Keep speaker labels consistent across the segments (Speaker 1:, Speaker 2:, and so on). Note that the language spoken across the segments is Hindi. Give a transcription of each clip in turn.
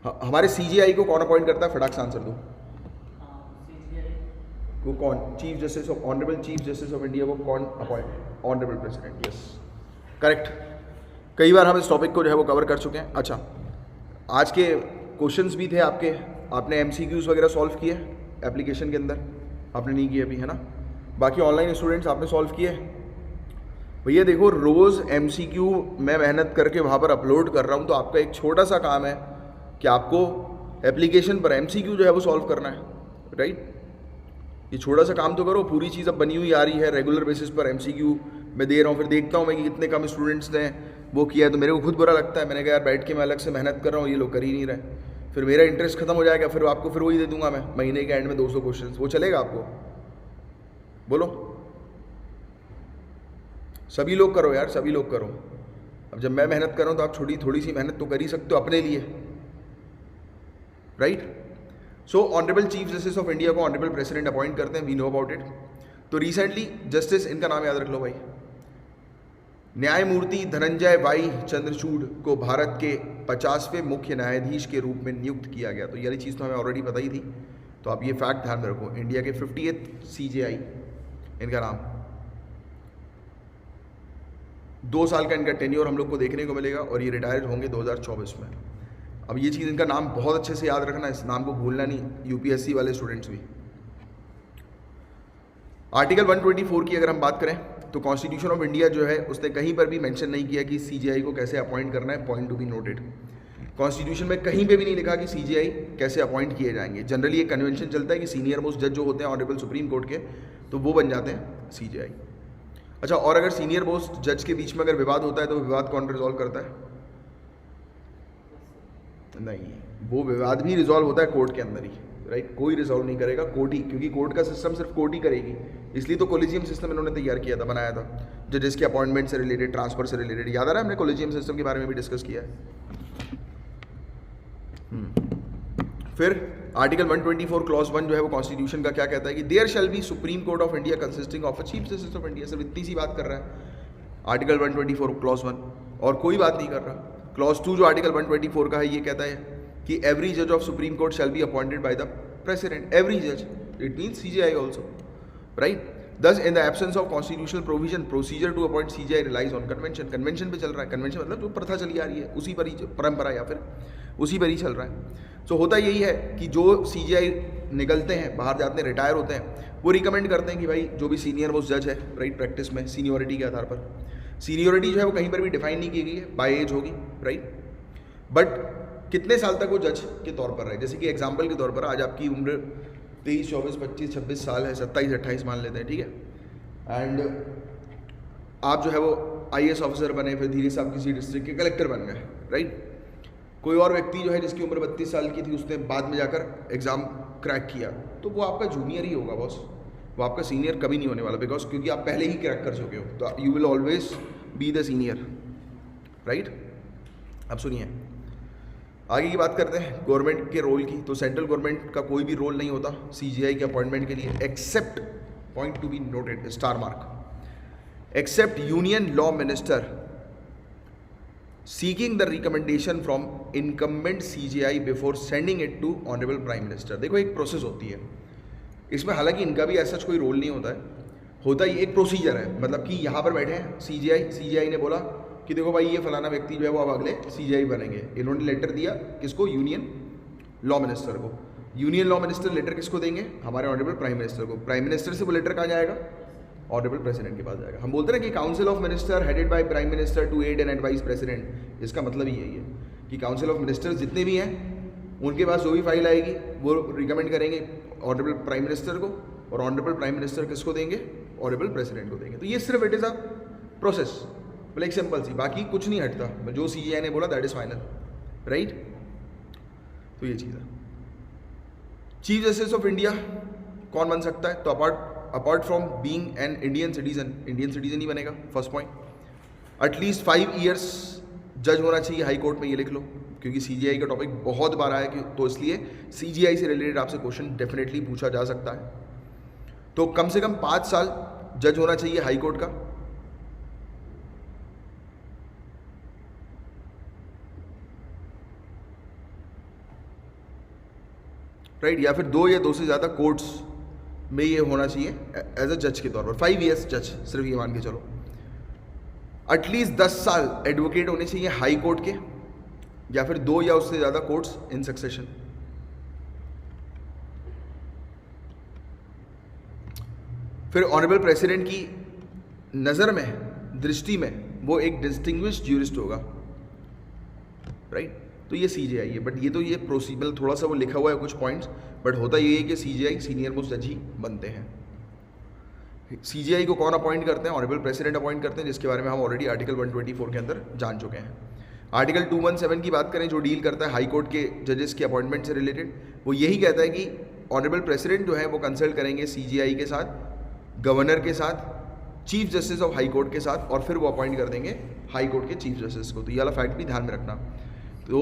Speaker 1: हमारे सीजीआई को कौन अपॉइंट करता है? फटाक से आंसर दो। को कौन? Chief justice of honourable chief justice of India को कौन appoint? Honourable president. Yes, correct. कई बार हम इस टॉपिक को जो है वो कवर कर चुके हैं। अच्छा, आज के क्वेश्चंस भी थे आपके, आपने एमसीक्यूज वगैरह सॉल्व किए एप्लीकेशन के अंदर? आपने नहीं किए अभी, है ना? बाकी ऑनलाइन स्टूडेंट्स आपने सॉल्व किए? भैया देखो, रोज़ एमसीक्यू मैं मेहनत करके वहाँ पर अपलोड कर रहा हूँ, तो आपका एक छोटा सा काम है कि आपको एप्लीकेशन पर एमसीक्यू जो है वो सॉल्व करना है, राइट? ये छोटा सा काम तो करो। पूरी चीज़ अब बनी हुई आ रही है, रेगुलर बेसिस पर एमसीक्यू मैं दे रहा हूँ, फिर देखता हूँ मैं कि कितने कम स्टूडेंट्स ने वो किया है, तो मेरे को खुद बुरा लगता है। मैंने कहा यार बैठ के मैं अलग से मेहनत कर रहा हूँ, ये लोग कर ही नहीं रहे। फिर मेरा इंटरेस्ट खत्म हो जाएगा, फिर आपको फिर वही दे दूंगा मैं महीने के एंड में 200 क्वेश्चन। वो चलेगा आपको? बोलो। सभी लोग करो यार, सभी लोग करो। अब जब मैं मेहनत कर रहा हूँ तो आप छोटी थोड़ी सी मेहनत तो कर ही सकते हो अपने लिए, right? So honourable chief justice of India को ऑनरेबल प्रेसिडेंट अपॉइंट करते हैं, वी नो अबाउट इट। तो रिसेंटली जस्टिस, इनका नाम याद रख लो भाई, न्यायमूर्ति धनंजय वाई चंद्रचूड़ को भारत के 50वें मुख्य न्यायाधीश के रूप में नियुक्त किया गया। तो ये वाली चीज़ तो हमें ऑलरेडी पता ही थी, तो आप ये फैक्ट ध्यान में रखो। इंडिया के 50th सीजेआई, इनका नाम। 2 साल का इनका टेन्योर हम लोग को देखने को मिलेगा और ये रिटायर्ड होंगे 2024 में। अब ये चीज़, इनका नाम बहुत अच्छे से याद रखना, इस नाम को भूलना नहीं, यूपीएससी वाले स्टूडेंट्स भी। आर्टिकल 124 की अगर हम बात करें तो कॉन्स्टिट्यूशन ऑफ इंडिया जो है उसने कहीं पर भी मेंशन नहीं किया कि सीजीआई को कैसे अपॉइंट करना है। Point to be noted, constitution में कहीं पे भी नहीं लिखा कि सीजीआई कैसे अपॉइंट किए जाएंगे। जनरली एक कन्वेंशन चलता है कि सीनियर मोस्ट जज जो होते हैं ऑनरेबल सुप्रीम कोर्ट के, तो वो बन जाते हैं सीजीआई। अच्छा, और अगर सीनियर मोस्ट जज के बीच में अगर विवाद होता है तो विवाद कौन रिजॉल्व करता है? नहीं, वो विवाद भी रिजॉल्व होता है कोर्ट के अंदर ही, राइट? कोई रिजॉल्व नहीं करेगा, कोर्ट ही, क्योंकि कोर्ट का सिस्टम सिर्फ कोर्ट ही करेगी। इसलिए तो कोलिजियम सिस्टम इन्होंने तैयार किया था, बनाया था, जजेस के अपॉइंटमेंट से रिलेटेड, ट्रांसफर से रिलेटेड। याद आ रहा है, हमने कोलिजियम सिस्टम के बारे में भी डिस्कस किया है। फिर आर्टिकल 124 क्लॉज 1 जो है वो कॉन्स्टिट्यूशन का क्या कहता है कि there shall be supreme court of India consisting of a chief justice of India. सिर्फ इतनी सी बात कर रहा है आर्टिकल 124 क्लॉज 1, और कोई बात नहीं कर रहा। क्लॉज 2 जो आर्टिकल 124 का है ये कहता है कि एवरी जज of supreme court shall be appointed by the president. Every जज, it means CGI also, right? Thus, in the absence of constitutional provision, procedure to appoint CJI relies on convention. Convention पे चल रहा है। कन्वेंशन मतलब जो प्रथा चली आ रही है उसी पर ही, परंपरा या फिर उसी पर ही चल रहा है। सो होता यही है कि जो सीजीआई निकलते हैं, बाहर जाते हैं, रिटायर होते हैं, वो रिकमेंड करते हैं कि भाई जो भी सीनियर मोस्ट जज है, राइट, प्रैक्टिस में सीनियोरिटी के आधार पर, सीनियोरिटी जो है वो कहीं पर भी डिफाइन नहीं की गई है, बाय एज होगी, राइट? बट कितने साल तक वो जज के तौर पर रहे। जैसे कि एग्जाम्पल के तौर पर आज आपकी उम्र 23, 24, 25, 26 साल है, 27, 28 मान लेते हैं, ठीक है? एंड आप जो है वो आईएएस ऑफिसर बने, फिर धीरे से आप किसी डिस्ट्रिक्ट के कलेक्टर बन गए, राइट? कोई और व्यक्ति जो है जिसकी उम्र 32 साल की थी, उसने बाद में जाकर एग्ज़ाम क्रैक किया, तो वो आपका जूनियर ही होगा बॉस, वो आपका सीनियर कभी नहीं होने वाला, बिकॉज क्योंकि आप पहले ही क्रैक कर चुके हो, तो you will always be the senior, right? अब सुनिए, आगे की बात करते हैं गवर्नमेंट के रोल की। तो सेंट्रल गवर्नमेंट का कोई भी रोल नहीं होता सीजीआई के अपॉइंटमेंट के लिए, except, point to be noted, star mark, except union law minister seeking the recommendation from incumbent CJI before sending it to honourable prime minister. देखो एक प्रोसेस होती है इसमें, हालांकि इनका भी ऐसा कोई रोल नहीं होता है, होता ही एक प्रोसीजर है। मतलब कि यहाँ पर बैठे हैं सीजीआई ने बोला कि देखो भाई ये फलाना व्यक्ति जो है वो अब अगले सीजीआई बनेंगे। इन्होंने लेटर दिया किसको? यूनियन लॉ मिनिस्टर को। यूनियन लॉ मिनिस्टर लेटर किसको देंगे? हमारे ऑनरेबल प्राइम मिनिस्टर को। प्राइम मिनिस्टर से वो लेटर कहाँ जाएगा? ऑनरेबल प्रेसिडेंट के पास जाएगा। हम बोलते हैं ना कि council of minister headed by prime minister to aid and advice president. इसका मतलब ही यही है कि काउंसिल ऑफ मिनिस्टर्स जितने भी हैं उनके पास जो भी फाइल आएगी वो रिकमेंड करेंगे ऑनरेबल प्राइम मिनिस्टर को, और ऑनरेबल प्राइम मिनिस्टर किसको देंगे? ऑनरेबल प्रेसिडेंट को देंगे। तो ये सिर्फ इट इज़ अ प्रोसेस, एक सिंपल सी, बाकी कुछ नहीं हटता। जो सीजीआई ने बोला दैट इज फाइनल, राइट? तो ये चीज़ है। चीफ जस्टिस ऑफ इंडिया कौन बन सकता है? तो apart from being an Indian citizen ही बनेगा, फर्स्ट पॉइंट। एटलीस्ट 5 ईयर्स जज होना चाहिए हाई कोर्ट में, ये लिख लो, क्योंकि सीजीआई का टॉपिक बहुत बार आया, तो इसलिए सीजीआई से रिलेटेड आपसे क्वेश्चन डेफिनेटली पूछा जा सकता है। तो कम से कम 5 साल जज होना चाहिए हाई कोर्ट का। राइट, या फिर 2 या 2 से ज़्यादा कोर्ट्स में ये होना चाहिए एज अ जज के तौर पर, 5 ईयर्स जज, सिर्फ ये मान के चलो। एटलीस्ट 10 साल एडवोकेट होने चाहिए हाई कोर्ट के, या फिर 2 या उससे ज़्यादा कोर्ट्स इन सक्सेशन। फिर ऑनरेबल प्रेसिडेंट की नज़र में, दृष्टि में, वो एक डिस्टिंग्विश्ड ज्यूरिस्ट होगा, राइट। तो ये सीजेआई है, बट ये प्रोसीजर थोड़ा सा वो लिखा हुआ है कुछ पॉइंट्स, बट होता ये है कि सीजेआई सीनियर मोस्ट जज ही बनते हैं। सीजेआई को कौन अपॉइंट करते हैं? ऑनरेबल प्रेसिडेंट अपॉइंट करते हैं, जिसके बारे में हम ऑलरेडी आर्टिकल 124 के अंदर जान चुके हैं। आर्टिकल 217 की बात करें, जो डील करता है हाई कोर्ट के जजेस के अपॉइंटमेंट से रिलेटेड, वो यही कहता है कि ऑनरेबल प्रेसिडेंट जो है वो कंसल्ट करेंगे सीजेआई के साथ, गवर्नर के साथ, chief justice of high court के साथ, और फिर वो अपॉइंट कर देंगे हाई कोर्ट के चीफ जस्टिस को। तो ये वाला फैक्ट भी ध्यान में रखना। तो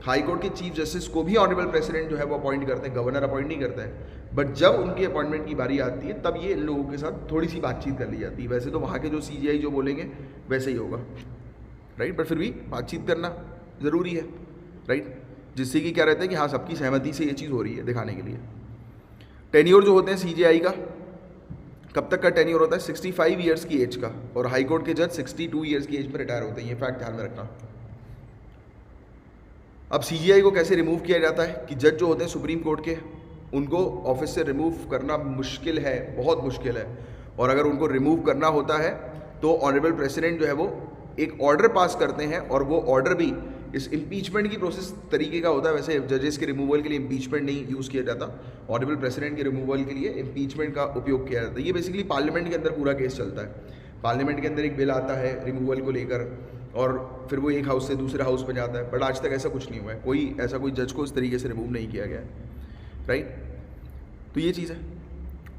Speaker 1: हाई कोर्ट के चीफ जस्टिस को भी ऑनरेबल प्रेसिडेंट जो है वो अपॉइंट करते हैं, गवर्नर अपॉइंट नहीं करता है। बट जब उनकी अपॉइंटमेंट की बारी आती है तब ये इन लोगों के साथ थोड़ी सी बातचीत कर ली जाती है। वैसे तो वहाँ के जो सीजीआई जो बोलेंगे वैसे ही होगा, राइट, बट फिर भी बातचीत करना ज़रूरी है, राइट, जिससे कि क्या रहता है कि हाँ सबकी सहमति से ये चीज़ हो रही है, दिखाने के लिए। टेन्योर जो होते हैं सीजीआई का, कब तक का टेन्योर होता है? 65 ईयर्स की एज का, और हाई कोर्ट के जज 62 ईयर्स की एज में रिटायर होते हैं। ये फैक्ट ध्यान में रखना। अब सीजीआई को कैसे रिमूव किया जाता है कि जज जो होते हैं सुप्रीम कोर्ट के, उनको ऑफिस से रिमूव करना मुश्किल है, बहुत मुश्किल है, और अगर उनको रिमूव करना होता है तो ऑनरेबल प्रेसिडेंट जो है वो एक ऑर्डर पास करते हैं, और वो ऑर्डर भी इस इम्पीचमेंट की प्रोसेस तरीके का होता है। वैसे जजेस के रिमूवल के लिए इम्पीचमेंट नहीं यूज़ किया जाता, ऑनरेबल प्रेसिडेंट के रिमूवल के लिए इम्पीचमेंट का उपयोग किया जाता है। ये बेसिकली पार्लियामेंट के अंदर पूरा केस चलता है। पार्लियामेंट के अंदर एक बिल आता है रिमूवल को लेकर, और फिर वो एक हाउस से दूसरे हाउस में जाता है, बट आज तक ऐसा कुछ नहीं हुआ है, कोई जज को इस तरीके से रिमूव नहीं किया गया है, राइट। तो ये चीज़ है,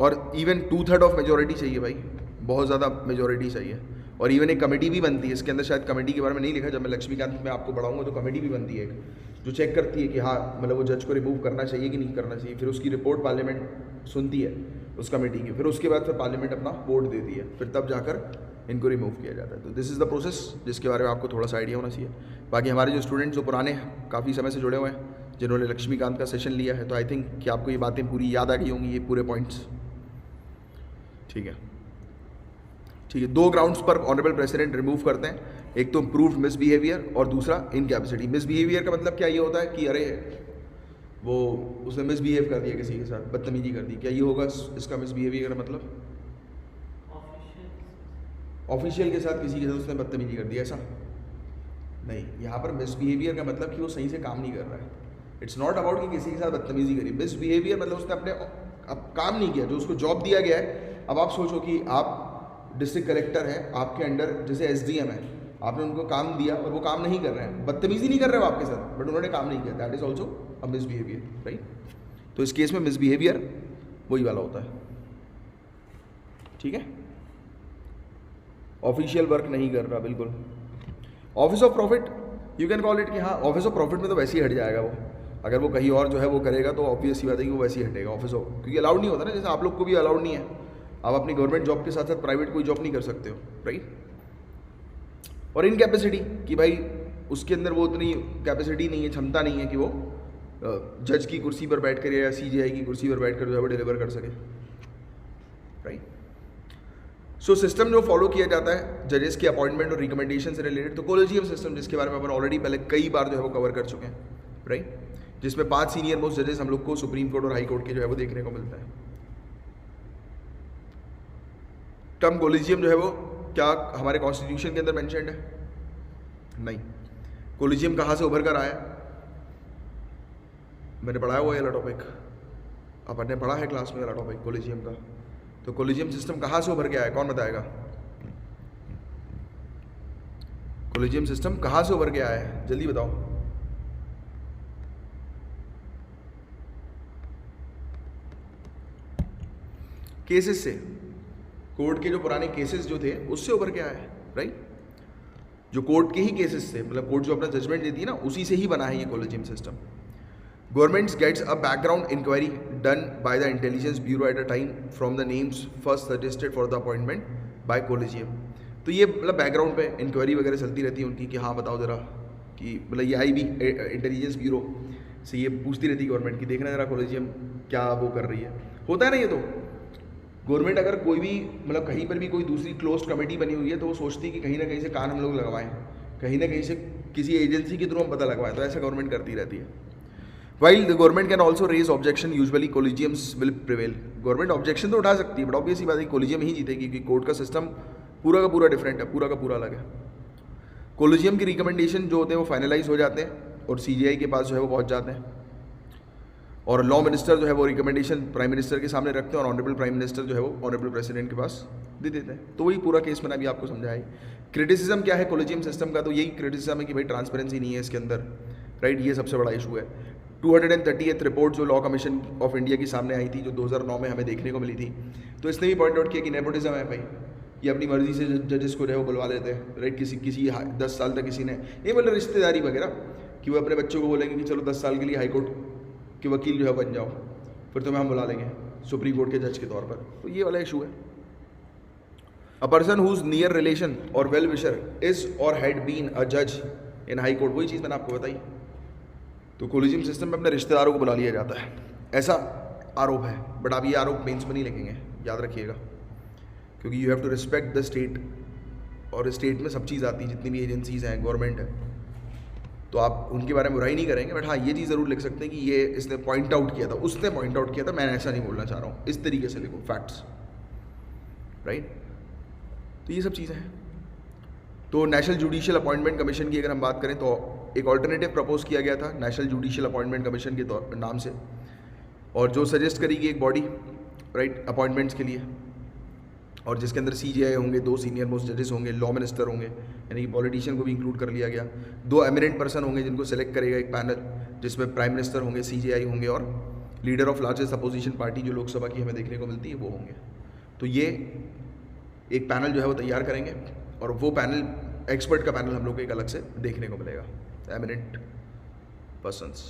Speaker 1: और इवन 2/3 ऑफ मेजोरिटी चाहिए भाई, बहुत ज़्यादा मेजोरिटी चाहिए। और इवन एक कमेटी भी बनती है, इसके अंदर शायद कमेटी के बारे में नहीं लिखा, जब मैं लक्ष्मीकांत में आपको पढ़ाऊंगा तो कमेटी भी बनती है जो चेक करती है कि हाँ मतलब वो जज को रिमूव करना चाहिए कि नहीं करना चाहिए। फिर उसकी रिपोर्ट पार्लियामेंट सुनती है उस कमेटी की, फिर उसके बाद फिर पार्लियामेंट अपना वोट देती है, फिर तब जाकर इनको रिमूव किया जाता है। तो दिस इज़ द प्रोसेस जिसके बारे में आपको थोड़ा सा आइडिया होना चाहिए। बाकी हमारे जो स्टूडेंट्स जो पुराने काफ़ी समय से जुड़े हुए हैं, जिन्होंने लक्ष्मीकांत का सेशन लिया है, तो आई थिंक कि आपको ये बातें पूरी याद आ गई होंगी, ये पूरे पॉइंट्स, ठीक है। 2 ग्राउंड्स पर ऑनरेबल प्रेसिडेंट रिमूव करते हैं, एक तो प्रूव्ड मिसबिहेवियर और दूसरा इनकैपेसिटी। मिसबिहेवियर का मतलब क्या ये होता है कि अरे वो उसने मिसबिहेव कर दिया किसी के साथ, बदतमीजी कर दी, क्या ये होगा इसका मिसबिहेवियर का मतलब? ऑफिशियल के साथ किसी के साथ उसने बदतमीजी कर दी, ऐसा नहीं। यहाँ पर मिसबिहेवियर का मतलब कि वो सही से काम नहीं कर रहा है। इट्स नॉट अबाउट कि किसी के साथ बदतमीजी करी। मिसबिहेवियर मतलब उसने अपने अब काम नहीं किया, जो उसको जॉब दिया गया है। अब आप सोचो कि आप डिस्ट्रिक्ट कलेक्टर हैं, आपके अंडर जैसे एसडीएम है, आपने उनको काम दिया और वो काम नहीं कर रहे हैं, बदतमीजी नहीं कर रहे हो आपके साथ, बट उन्होंने काम नहीं किया, that is also a misbehaviour, right. तो इस केस में मिसबिहेवियर वही वाला होता है, ठीक है। ऑफिशियल वर्क नहीं कर रहा, बिल्कुल। Office of profit you can call it कि हाँ ऑफिस ऑफ प्रॉफिट में तो वैसे ही हट जाएगा वो, अगर वो कहीं और जो है वो करेगा तो ऑब्वियस सी बात है कि वो वैसे ही हटेगा ऑफिस ऑफ, क्योंकि अलाउड नहीं होता ना, जैसे आप लोग को भी अलाउड नहीं है, आप अपनी गवर्नमेंट जॉब के साथ साथ प्राइवेट कोई जॉब नहीं कर सकते हो, राइट। और इनकैपेसिटी कि भाई उसके अंदर वो उतनी कैपेसिटी नहीं है, क्षमता नहीं है कि वो जज की कुर्सी पर बैठ कर या सीजीआई की कुर्सी पर बैठ कर जो है वो डिलीवर कर सके, राइट। सो सिस्टम जो फॉलो किया जाता है जजेस के अपॉइंटमेंट और रिकमेंडेशन से रिलेटेड, तो कोलेजियम सिस्टम, जिसके बारे में अपन ऑलरेडी पहले कई बार जो है वो कवर कर चुके हैं, राइट, जिसमें 5 सीनियर मोस्ट जजेस हम लोग को सुप्रीम कोर्ट और हाई कोर्ट के जो है वो देखने को मिलता है। टर्म कोलिजियम जो है वो क्या हमारे कॉन्स्टिट्यूशन के अंदर मेंशन्ड है? नहीं। कोलिजियम कहाँ से उभर कर आया? मैंने पढ़ाया हुआ ये वाला टॉपिक, अपन ने पढ़ा है क्लास में वाला टॉपिक कोलिजियम का। तो कोलिजियम सिस्टम कहाँ से उभर के आया, कौन बताएगा? कोलिजियम सिस्टम कहाँ से उभर के आया है, जल्दी बताओ। केसेस से, कोर्ट के जो पुराने केसेस जो थे उससे उभर के आया है, राइट। जो कोर्ट के ही केसेस थे, मतलब कोर्ट जो अपना जजमेंट देती है ना, उसी से ही बना है ये collegium system. Government gets a background inquiry done by the intelligence bureau at a time from the names first suggested for the appointment by collegium. तो ये मतलब बैकग्राउंड पे इंक्वायरी वगैरह चलती रहती है उनकी कि हाँ बताओ जरा कि मतलब ये आई भी इंटेलिजेंस ब्यूरो से ये पूछती रहती है गवर्नमेंट की, देखना जरा कॉलेजियम क्या वो कर रही है। होता है ना ये, तो गवर्नमेंट अगर कोई भी मतलब कहीं पर भी कोई दूसरी क्लोज्ड कमेटी बनी हुई है तो वो सोचती है कि कहीं ना कहीं से कान हम लोग लगवाएं, कहीं ना कहीं से किसी एजेंसी के थ्रू हम पता लगवाएं, तो ऐसा गवर्नमेंट करती रहती है। While the government can also raise objection, usually collegiums will prevail. Government objection तो उठा सकती है, बट ऑब्वियसली बात है कोलिजियम ही जीतेगी, क्योंकि कोर्ट का सिस्टम पूरा का पूरा डिफरेंट है, पूरा का पूरा अलग है। कोलिजियम की रिकमेंडेशन जो होते हैं वो फाइनलाइज हो जाते हैं और सीजीआई के पास जो है वो पहुंच जाते हैं, और लॉ मिनिस्टर जो है वो रिकमेंडेशन प्राइम मिनिस्टर के सामने रखते हैं और ऑनरेबल प्राइम मिनिस्टर जो है वो ऑनरेबल प्रेसिडेंट के पास दे देते हैं। तो वही पूरा केस मैंने अभी आपको समझाया। क्रिटिसिज्म क्या है कोलिजियम सिस्टम का, तो यही क्रिटिसिज्म है कि भाई ट्रांसपेरेंसी नहीं है इसके अंदर, राइट, ये सबसे बड़ा इशू है। 238 रिपोर्ट जो लॉ कमीशन ऑफ इंडिया की सामने आई थी, जो 2009 में हमें देखने को मिली थी, तो इसने भी पॉइंट आउट किया कि नेपोटिज्म है भाई, ये अपनी मर्जी से जजेस को जो है वो बुलवा लेते हैं, राइट। किसी 10 साल तक किसी ने ये मतलब रिश्तेदारी वगैरह कि वो अपने बच्चों को बोलेंगे कि चलो 10 साल के लिए हाई कोर्ट के वकील जो है बन जाओ, फिर तुम्हें हम बुला लेंगे सुप्रीम कोर्ट के जज के तौर पर। तो ये वाला इशू है। A person whose near relation or well wisher is or had been a जज इन हाई कोर्ट, वही चीज़ मैंने आपको बताई। तो कोलिजियम सिस्टम में अपने रिश्तेदारों को बुला लिया जाता है, ऐसा आरोप है। बट आप ये आरोप मेंस में नहीं लिखेंगे, याद रखिएगा, क्योंकि you have to respect the state, और स्टेट में सब चीज़ आती है, जितनी भी एजेंसीज हैं, गवर्नमेंट है, तो आप उनके बारे में बुराई नहीं करेंगे। बट हाँ, ये चीज़ ज़रूर लिख सकते हैं कि ये इसने पॉइंट आउट किया था, उसने पॉइंट आउट किया था, मैं ऐसा नहीं बोलना चाह रहा हूँ, इस तरीके से लिखो, फैक्ट्स, राइट। तो ये सब चीज़ें हैं। तो नेशनल जुडिशियल अपॉइंटमेंट कमीशन की अगर हम बात करें तो एक ऑल्टरनेटिव प्रपोज किया गया था नेशनल जुडिशियल अपॉइंटमेंट कमीशन के नाम से, और जो सजेस्ट करेगी एक बॉडी, राइट, अपॉइंटमेंट्स के लिए, और जिसके अंदर सीजीआई होंगे, 2 सीनियर मोस्ट जजेस होंगे, लॉ मिनिस्टर होंगे, यानी कि पॉलिटिशियन को भी इंक्लूड कर लिया गया, 2 एमिनेंट पर्सन होंगे जिनको सेलेक्ट करेगा एक पैनल, जिसमें प्राइम मिनिस्टर होंगे, सीजीआई होंगे, और leader of largest opposition party जो लोकसभा की हमें देखने को मिलती है वो होंगे। तो ये एक पैनल जो है वो तैयार करेंगे, और वो पैनल एक्सपर्ट का पैनल हम लोग को एक अलग से देखने को मिलेगा, एमिनेंट पर्सन्स।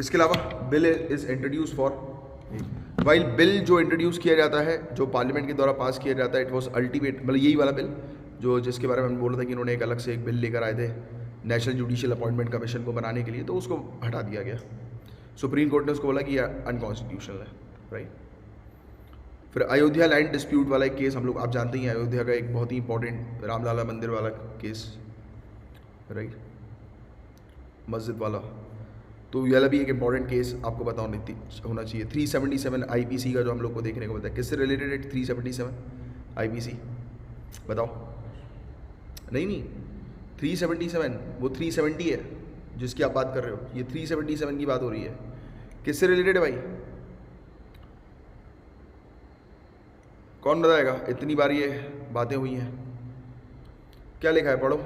Speaker 1: इसके अलावा bill is introduce for, while bill जो इंट्रोड्यूस किया जाता है, जो पार्लियामेंट के द्वारा पास किया जाता है, इट वॉज अल्टीमेट, मतलब यही वाला बिल जो जिसके बारे में हम बोल रहे थे कि इन्होंने एक अलग से एक बिल लेकर आए थे नेशनल जुडिशियल अपॉइंटमेंट कमीशन को बनाने के लिए, तो उसको हटा दिया गया। सुप्रीम कोर्ट ने उसको बोला कि यह अनकॉन्स्टिट्यूशनल है, राइट। फिर अयोध्या लैंड डिस्प्यूट वाला एक केस, हम लोग आप जानते ही हैं, अयोध्या का एक बहुत ही इंपॉर्टेंट रामलाला मंदिर वाला केस, राइट, मस्जिद वाला, तो यह भी एक इंपॉर्टेंट केस आपको पता होना चाहिए। 377 आईपीसी का जो हम लोग को देखने को मिलता है, किससे रिलेटेड है 377 आईपीसी, बताओ। नहीं 377 वो 370 है जिसकी आप बात कर रहे हो, ये 377 की बात हो रही है, किससे रिलेटेड है भाई, कौन बताएगा? इतनी बार ये बातें हुई हैं, क्या लिखा है, पढ़ो।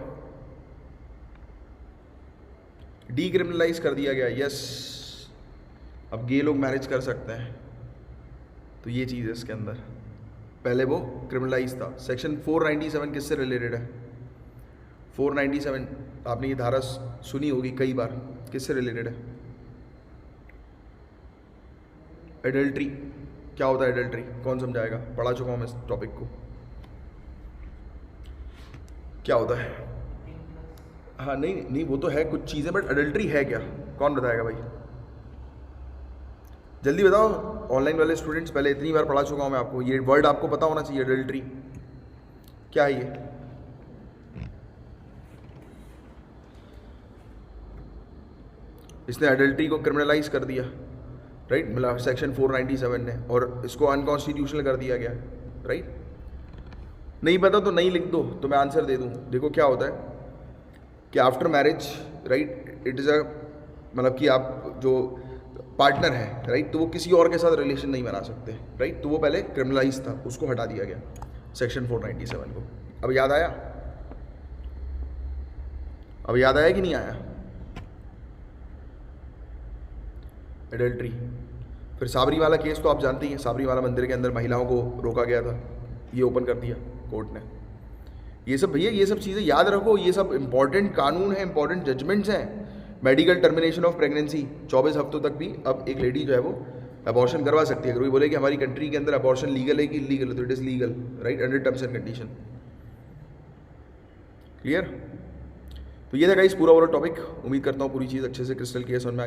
Speaker 1: डीक्रिमिनलाइज कर दिया गया, यस, अब गे लोग मैरिज कर सकते हैं, तो ये चीज़ है इसके अंदर। पहले वो क्रिमिनलाइज था। सेक्शन 497 किससे रिलेटेड है? 497 आपने ये धारा सुनी होगी कई बार, किससे रिलेटेड है? एडल्ट्री। क्या होता है एडल्ट्री, कौन समझाएगा? पढ़ा चुका हूँ मैं इस टॉपिक को, क्या होता है? हाँ नहीं वो तो है कुछ चीज़ें, बट एडल्ट्री है क्या, कौन बताएगा भाई? जल्दी बताओ ऑनलाइन वाले स्टूडेंट्स, पहले इतनी बार पढ़ा चुका हूँ मैं आपको, ये वर्ड आपको पता होना चाहिए, एडल्ट्री क्या है ये? इसने एडल्ट्री को क्रिमिनलाइज कर दिया, राइट, मतलब सेक्शन 497 ने, और इसको अनकॉन्स्टिट्यूशनल कर दिया गया, राइट। नहीं पता तो नहीं लिख दो, तो मैं आंसर दे दूँ। देखो क्या होता है कि after marriage, right, it is a, मतलब कि आप जो पार्टनर है, राइट, तो वो किसी और के साथ रिलेशन नहीं बना सकते, राइट, तो वो पहले क्रिमिनलाइज था, उसको हटा दिया गया सेक्शन 497 को। अब याद आया? अब याद आया कि नहीं आया? एडल्ट्री। फिर साबरी वाला केस तो आप जानते ही हैं, साबरी वाला मंदिर के अंदर महिलाओं को रोका गया था, ये ओपन कर दिया कोर्ट ने। ये सब भैया, ये सब चीज़ें याद रखो, ये सब इंपॉर्टेंट कानून है, इंपॉर्टेंट जजमेंट्स हैं। मेडिकल टर्मिनेशन ऑफ प्रेगनेंसी, 24 हफ्तों तक भी अब एक लेडी जो है वो अबॉर्शन करवा सकती है। अगर कोई बोले कि हमारी कंट्री के अंदर अबॉर्शन लीगल है कि इलीगल है, तो it is legal, right, under terms and condition. Clear? तो ये था गाइस पूरा ओवरऑल टॉपिक। उम्मीद करता हूँ पूरी चीज़ अच्छे से क्रिस्टल क्लियर समझ में आ गई।